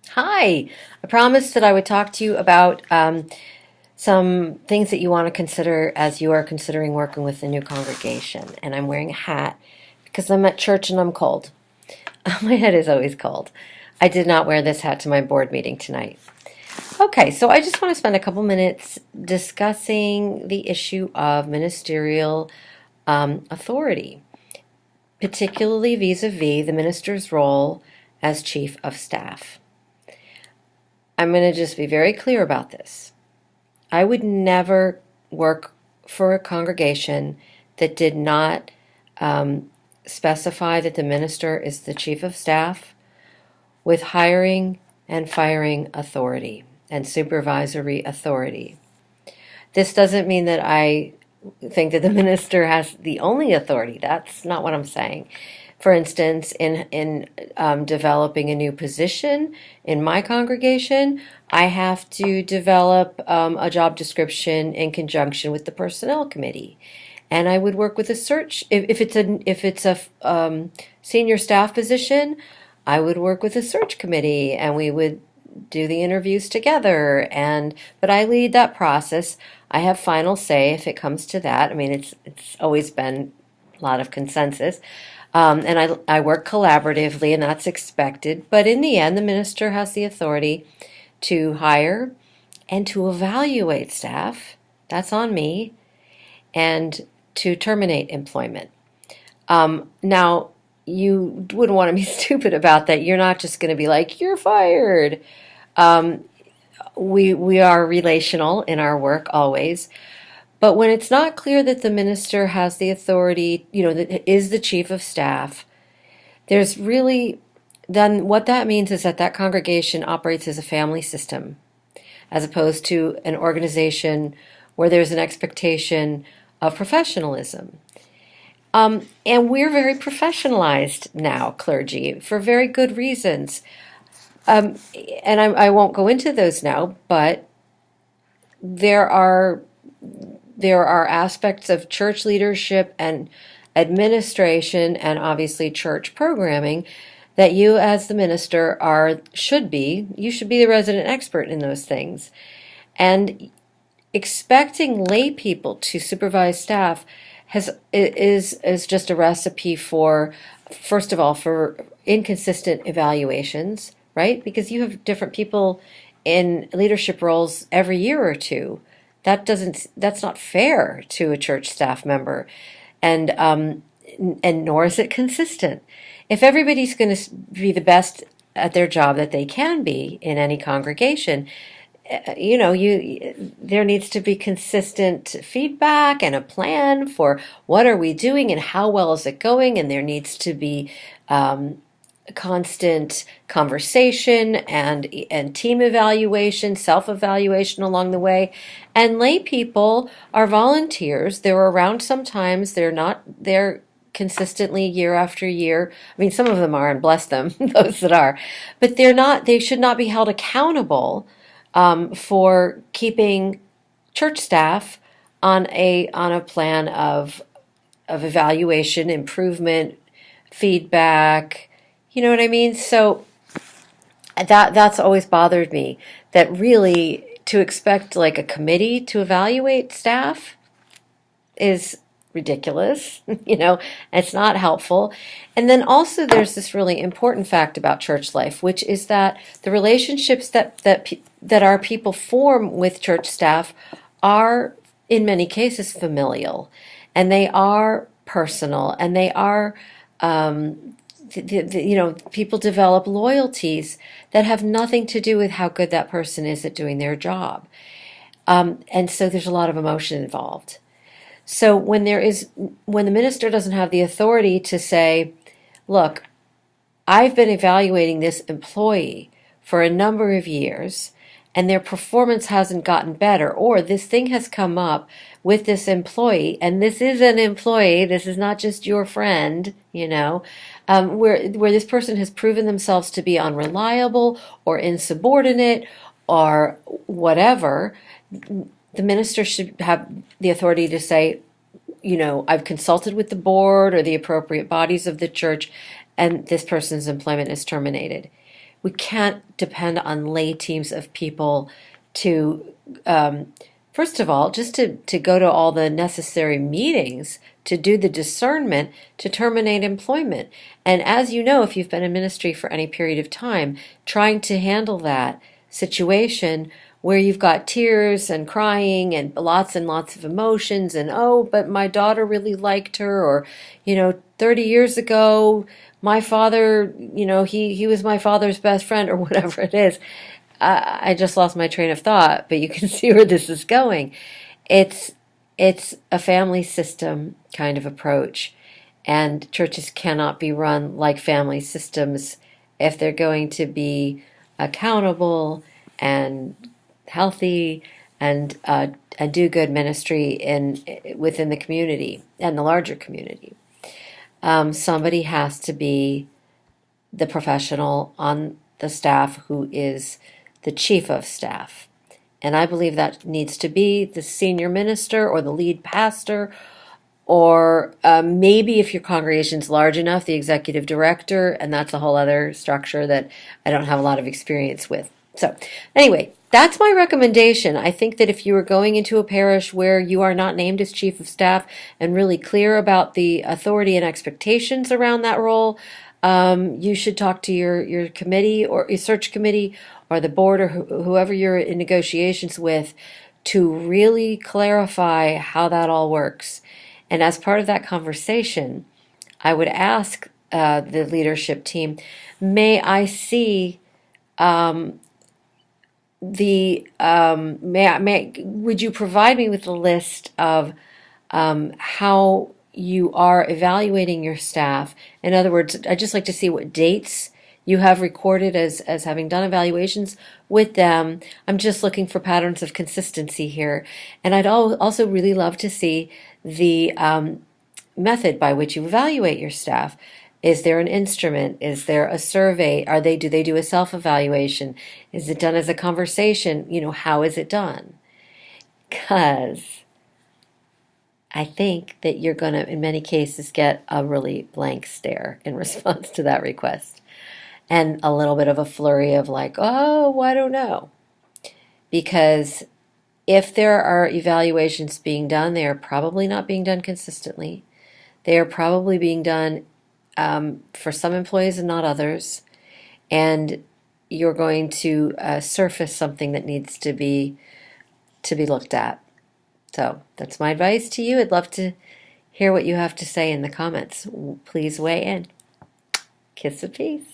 Hi, I promised that I would talk to you about some things that you want to consider as you are considering working with the new congregation. And I'm wearing a hat because I'm at church and I'm cold. My head is always cold. I did not wear this hat to my board meeting tonight. Okay, so I just want to spend a couple minutes discussing the issue of ministerial authority, particularly vis-a-vis the minister's role as chief of staff. I'm going to just be very clear about this. I would never work for a congregation that did not specify that the minister is the chief of staff with hiring and firing authority and supervisory authority. This doesn't mean that I think that the minister has the only authority. That's not what I'm saying. For instance, in developing a new position in my congregation, I have to develop a job description in conjunction with the personnel committee, and I would work with a search. If it's a senior staff position, I would work with a search committee, and we would do the interviews together. But I lead that process. I have final say if it comes to that. I mean, it's always been a lot of consensus. And I work collaboratively, and that's expected. But in the end, the minister has the authority to hire and to evaluate staff. That's on me. And to terminate employment. Now, you wouldn't want to be stupid about that. You're not just going to be like, you're fired. We are relational in our work always. But when it's not clear that the minister has the authority, that is the chief of staff, then what that means is that that congregation operates as a family system, as opposed to an organization where there's an expectation of professionalism. And we're very professionalized now, clergy, for very good reasons. And I won't go into those now, but there are aspects of church leadership and administration and obviously church programming that you as the minister should be the resident expert in those things. And expecting lay people to supervise staff is just a recipe for, first of all, for inconsistent evaluations, right? Because you have different people in leadership roles every year or two. That's not fair to a church staff member, and nor is it consistent. If everybody's going to be the best at their job that they can be in any congregation, there needs to be consistent feedback and a plan for what are we doing and how well is it going, and there needs to be constant conversation and team evaluation, self-evaluation along the way. And lay people are volunteers. They're around sometimes. They're not there consistently year after year. I mean, some of them are, and bless them, those that are. But they should not be held accountable for keeping church staff on a plan of evaluation, improvement, feedback. You know what I mean? So that's always bothered me, that really to expect like a committee to evaluate staff is ridiculous. It's not helpful. And then also there's this really important fact about church life, which is that the relationships that our people form with church staff are in many cases familial, and they are personal, and they are people develop loyalties that have nothing to do with how good that person is at doing their job. And so there's a lot of emotion involved. So when the minister doesn't have the authority to say, look, I've been evaluating this employee for a number of years, and their performance hasn't gotten better, or this thing has come up with this employee, and this is an employee, this is not just your friend, where this person has proven themselves to be unreliable or insubordinate or whatever, the minister should have the authority to say, I've consulted with the board or the appropriate bodies of the church, and this person's employment is terminated. we can't depend on lay teams of people to, first of all, just to go to all the necessary meetings to do the discernment to terminate employment. And as you know, if you've been in ministry for any period of time, trying to handle that situation where you've got tears and crying and lots of emotions and, oh, but my daughter really liked her, or, 30 years ago, my father, he was my father's best friend, or whatever it is. I just lost my train of thought, but you can see where this is going. It's a family system kind of approach, and churches cannot be run like family systems if they're going to be accountable and healthy and do good ministry within the community and the larger community. Somebody has to be the professional on the staff who is the chief of staff. And I believe that needs to be the senior minister or the lead pastor, or maybe if your congregation's large enough, the executive director, and that's a whole other structure that I don't have a lot of experience with. So anyway, that's my recommendation. I think that if you are going into a parish where you are not named as chief of staff and really clear about the authority and expectations around that role, you should talk to your committee or your search committee or the board or whoever you're in negotiations with to really clarify how that all works. And as part of that conversation, I would ask the leadership team, may I see would you provide me with a list of how you are evaluating your staff? In other words, I'd just like to see what dates you have recorded as having done evaluations with them. I'm just looking for patterns of consistency here. And I'd also really love to see the method by which you evaluate your staff. Is there an instrument? Is there a survey? Do they do a self-evaluation? Is it done as a conversation? How is it done? Because I think that you're going to, in many cases, get a really blank stare in response to that request. And a little bit of a flurry of like, oh, I don't know. Because if there are evaluations being done, they are probably not being done consistently. They are probably being done for some employees and not others, and you're going to surface something that needs to be looked at. So that's my advice to you. I'd love to hear what you have to say in the comments. Please weigh in. Kiss of peace.